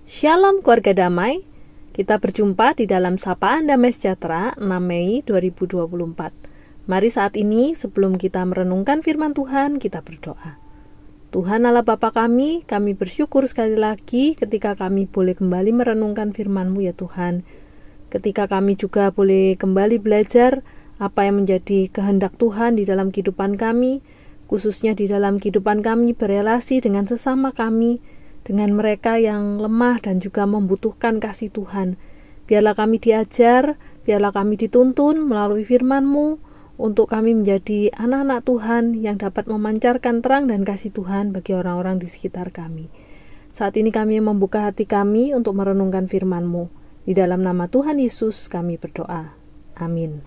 Shalom keluarga damai, kita berjumpa di dalam Sapaan Damai Sejahtera 6 Mei 2024. Mari saat ini sebelum kita merenungkan firman Tuhan, kita berdoa. Tuhan Allah Bapa kami bersyukur sekali lagi ketika kami boleh kembali merenungkan firman-Mu ya Tuhan. Ketika kami juga boleh kembali belajar apa yang menjadi kehendak Tuhan di dalam kehidupan kami, khususnya di dalam kehidupan kami berelasi dengan sesama kami, dengan mereka yang lemah dan juga membutuhkan kasih Tuhan. Biarlah kami diajar, biarlah kami dituntun melalui firman-Mu untuk kami menjadi anak-anak Tuhan yang dapat memancarkan terang dan kasih Tuhan bagi orang-orang di sekitar kami. Saat ini kami membuka hati kami untuk merenungkan firman-Mu. Di dalam nama Tuhan Yesus kami berdoa. Amin.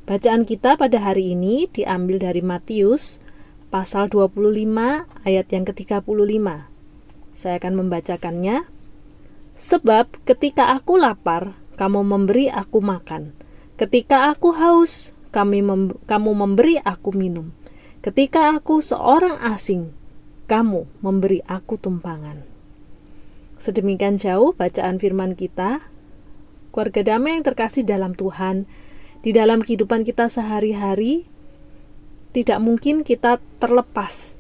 Bacaan kita pada hari ini diambil dari Matius pasal 25 ayat yang ke-35. Saya akan membacakannya. Sebab ketika aku lapar, kamu memberi aku makan. Ketika aku haus, kamu memberi aku minum. Ketika aku seorang asing, kamu memberi aku tumpangan. Sedemikian jauh bacaan firman kita. Keluarga damai yang terkasih dalam Tuhan, di dalam kehidupan kita sehari-hari, tidak mungkin kita terlepas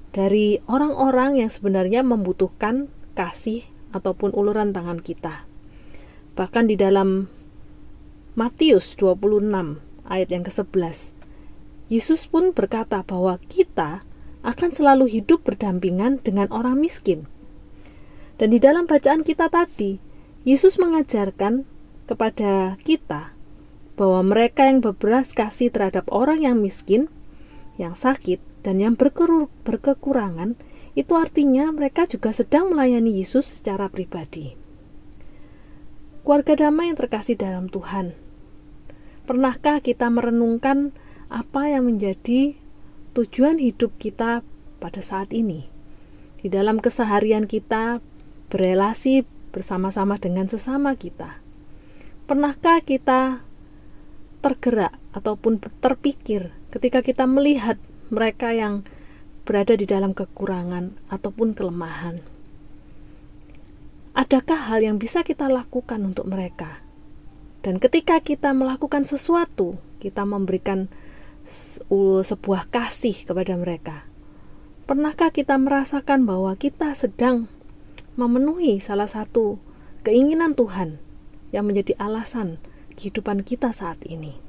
dari orang-orang yang sebenarnya membutuhkan kasih ataupun uluran tangan kita. Bahkan di dalam Matius 26 ayat yang ke-11, Yesus pun berkata bahwa kita akan selalu hidup berdampingan dengan orang miskin. Dan di dalam bacaan kita tadi, Yesus mengajarkan kepada kita bahwa mereka yang berbelas kasih terhadap orang yang miskin, yang sakit, dan yang berkekurangan, itu artinya mereka juga sedang melayani Yesus secara pribadi. Keluarga damai yang terkasih dalam Tuhan, pernahkah kita merenungkan apa yang menjadi tujuan hidup kita pada saat ini? Di dalam keseharian kita berelasi bersama-sama dengan sesama kita. Pernahkah kita tergerak ataupun terpikir ketika kita melihat mereka yang berada di dalam kekurangan ataupun kelemahan? Adakah hal yang bisa kita lakukan untuk mereka? Dan ketika kita melakukan sesuatu, kita memberikan sebuah kasih kepada mereka. Pernahkah kita merasakan bahwa kita sedang memenuhi salah satu keinginan Tuhan yang menjadi alasan kehidupan kita saat ini?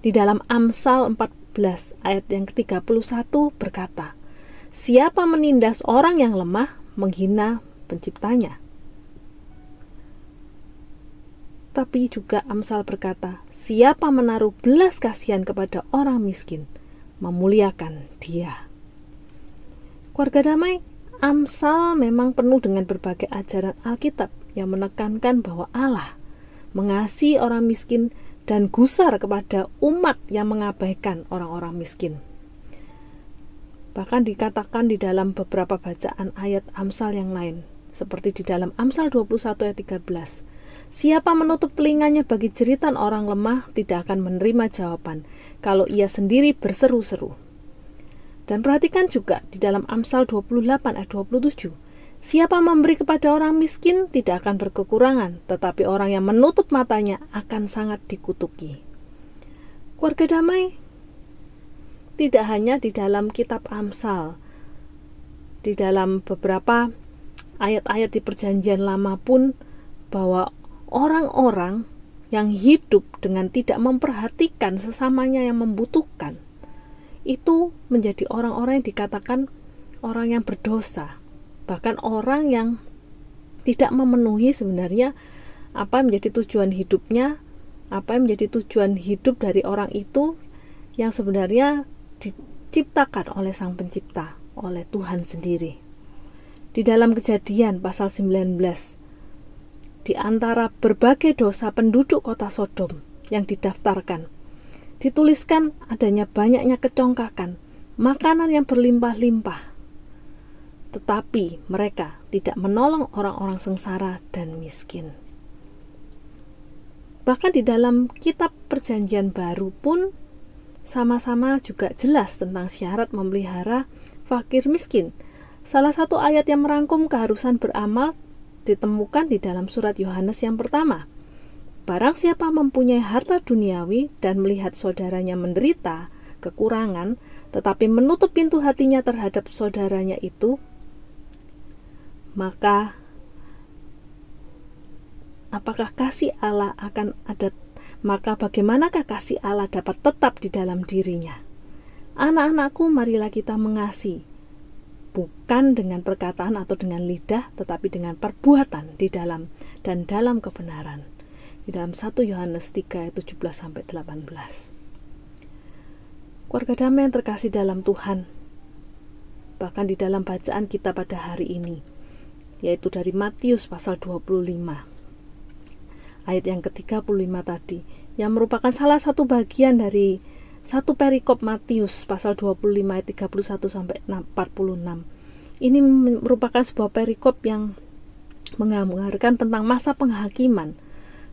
Di dalam Amsal 14 ayat yang ke-31 berkata, siapa menindas orang yang lemah menghina penciptanya. Tapi juga Amsal berkata, siapa menaruh belas kasihan kepada orang miskin memuliakan dia. Keluarga damai, Amsal memang penuh dengan berbagai ajaran Alkitab yang menekankan bahwa Allah mengasihi orang miskin dan gusar kepada umat yang mengabaikan orang-orang miskin. Bahkan dikatakan di dalam beberapa bacaan ayat Amsal yang lain, seperti di dalam Amsal 21 ayat 13, siapa menutup telinganya bagi jeritan orang lemah tidak akan menerima jawaban kalau ia sendiri berseru-seru. Dan perhatikan juga di dalam Amsal 28 ayat 27, siapa memberi kepada orang miskin tidak akan berkekurangan, tetapi orang yang menutup matanya akan sangat dikutuki. Keluarga damai, tidak hanya di dalam kitab Amsal, di dalam beberapa ayat-ayat di Perjanjian Lama pun, bahwa orang-orang yang hidup dengan tidak memperhatikan sesamanya yang membutuhkan, itu menjadi orang-orang yang dikatakan orang yang berdosa. Bahkan orang yang tidak memenuhi sebenarnya apa yang menjadi tujuan hidupnya, apa yang menjadi tujuan hidup dari orang itu yang sebenarnya diciptakan oleh Sang Pencipta, oleh Tuhan sendiri. Di dalam Kejadian pasal 19, di antara berbagai dosa penduduk kota Sodom yang didaftarkan, dituliskan adanya banyaknya kecongkakan, makanan yang berlimpah-limpah. Tetapi mereka tidak menolong orang-orang sengsara dan miskin. Bahkan di dalam kitab Perjanjian Baru pun sama-sama juga jelas tentang syarat memelihara fakir miskin. Salah satu ayat yang merangkum keharusan beramal ditemukan di dalam surat Yohanes yang pertama. Barang siapa mempunyai harta duniawi dan melihat saudaranya menderita kekurangan, tetapi menutup pintu hatinya terhadap saudaranya itu, maka bagaimanakah kasih Allah dapat tetap di dalam dirinya? Anak-anakku, marilah kita mengasihi, bukan dengan perkataan atau dengan lidah, tetapi dengan perbuatan di dalam dan dalam kebenaran. Di dalam 1 Yohanes 3 ayat 17-18. Keluarga damai yang terkasih dalam Tuhan, bahkan di dalam bacaan kita pada hari ini, yaitu dari Matius pasal 25 ayat yang ke-35 tadi, yang merupakan salah satu bagian dari satu perikop Matius pasal 25 ayat 31-46. Ini merupakan sebuah perikop yang menggambarkan tentang masa penghakiman,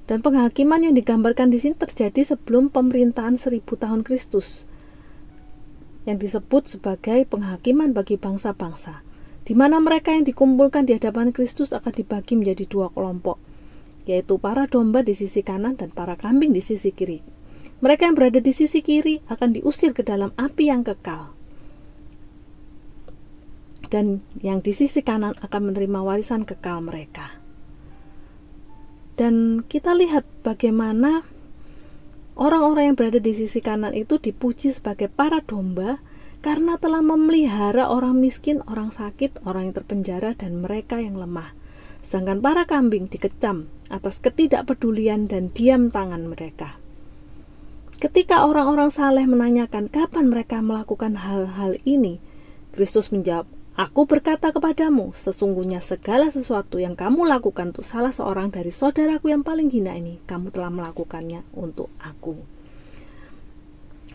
dan penghakiman yang digambarkan di sini terjadi sebelum pemerintahan 1000 tahun Kristus, yang disebut sebagai penghakiman bagi bangsa-bangsa, di mana mereka yang dikumpulkan di hadapan Kristus akan dibagi menjadi dua kelompok, yaitu para domba di sisi kanan dan para kambing di sisi kiri. Mereka yang berada di sisi kiri akan diusir ke dalam api yang kekal, dan yang di sisi kanan akan menerima warisan kekal mereka. Dan kita lihat bagaimana orang-orang yang berada di sisi kanan itu dipuji sebagai para domba karena telah memelihara orang miskin, orang sakit, orang yang terpenjara, dan mereka yang lemah. Sedangkan para kambing dikecam atas ketidakpedulian dan diam tangan mereka. Ketika orang-orang saleh menanyakan kapan mereka melakukan hal-hal ini, Kristus menjawab, "Aku berkata kepadamu, sesungguhnya segala sesuatu yang kamu lakukan untuk salah seorang dari saudaraku yang paling hina ini, kamu telah melakukannya untuk aku."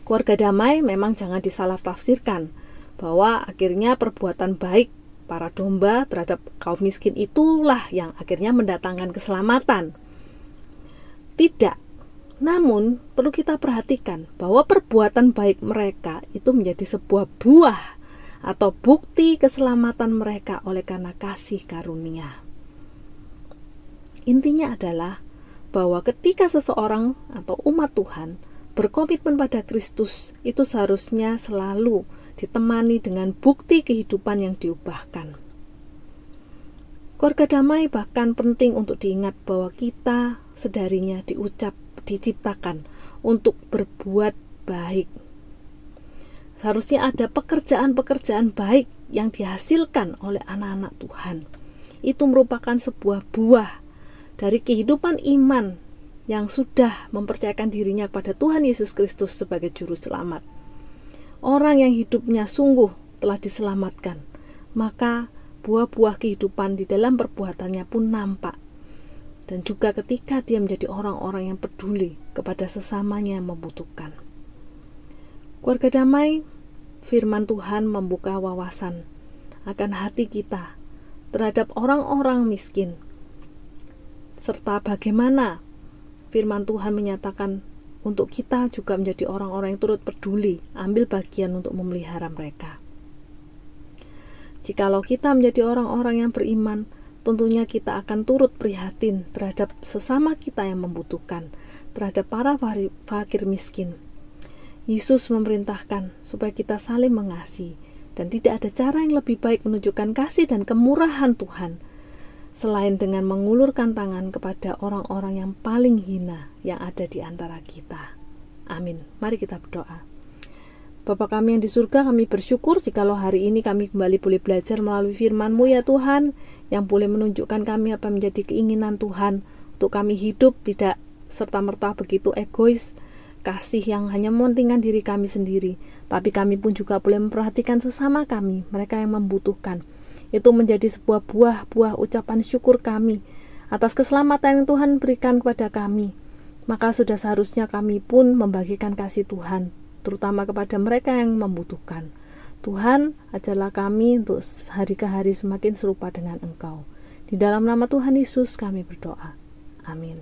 Keluarga damai memang jangan disalah tafsirkan, bahwa akhirnya perbuatan baik para domba terhadap kaum miskin itulah yang akhirnya mendatangkan keselamatan. Tidak. Namun, perlu kita perhatikan bahwa perbuatan baik mereka itu menjadi sebuah buah atau bukti keselamatan mereka oleh karena kasih karunia. Intinya adalah bahwa ketika seseorang atau umat Tuhan berkomitmen pada Kristus, itu seharusnya selalu ditemani dengan bukti kehidupan yang diubahkan. Keluarga damai bahkan penting untuk diingat bahwa kita sedarinya diciptakan untuk berbuat baik. Seharusnya ada pekerjaan-pekerjaan baik yang dihasilkan oleh anak-anak Tuhan. Itu merupakan sebuah buah dari kehidupan iman yang sudah mempercayakan dirinya kepada Tuhan Yesus Kristus sebagai juru selamat. Orang yang hidupnya sungguh telah diselamatkan, maka buah-buah kehidupan di dalam perbuatannya pun nampak. Dan juga ketika dia menjadi orang-orang yang peduli kepada sesamanya yang membutuhkan. Keluarga damai, firman Tuhan membuka wawasan akan hati kita terhadap orang-orang miskin, serta bagaimana firman Tuhan menyatakan untuk kita juga menjadi orang-orang yang turut peduli, ambil bagian untuk memelihara mereka. Jikalau kita menjadi orang-orang yang beriman, tentunya kita akan turut prihatin terhadap sesama kita yang membutuhkan, terhadap para fakir miskin. Yesus memerintahkan supaya kita saling mengasihi, dan tidak ada cara yang lebih baik menunjukkan kasih dan kemurahan Tuhan selain dengan mengulurkan tangan kepada orang-orang yang paling hina yang ada di antara kita. Amin. Mari kita berdoa. Bapa kami yang di surga, kami bersyukur jikalau hari ini kami kembali boleh belajar melalui firman-Mu ya Tuhan, yang boleh menunjukkan kami apa menjadi keinginan Tuhan untuk kami hidup tidak serta-merta begitu egois, kasih yang hanya mementingkan diri kami sendiri, tapi kami pun juga boleh memperhatikan sesama kami, mereka yang membutuhkan. Itu menjadi sebuah buah-buah ucapan syukur kami atas keselamatan yang Tuhan berikan kepada kami. Maka sudah seharusnya kami pun membagikan kasih Tuhan, terutama kepada mereka yang membutuhkan. Tuhan, ajarlah kami untuk hari ke hari semakin serupa dengan Engkau. Di dalam nama Tuhan Yesus kami berdoa. Amin.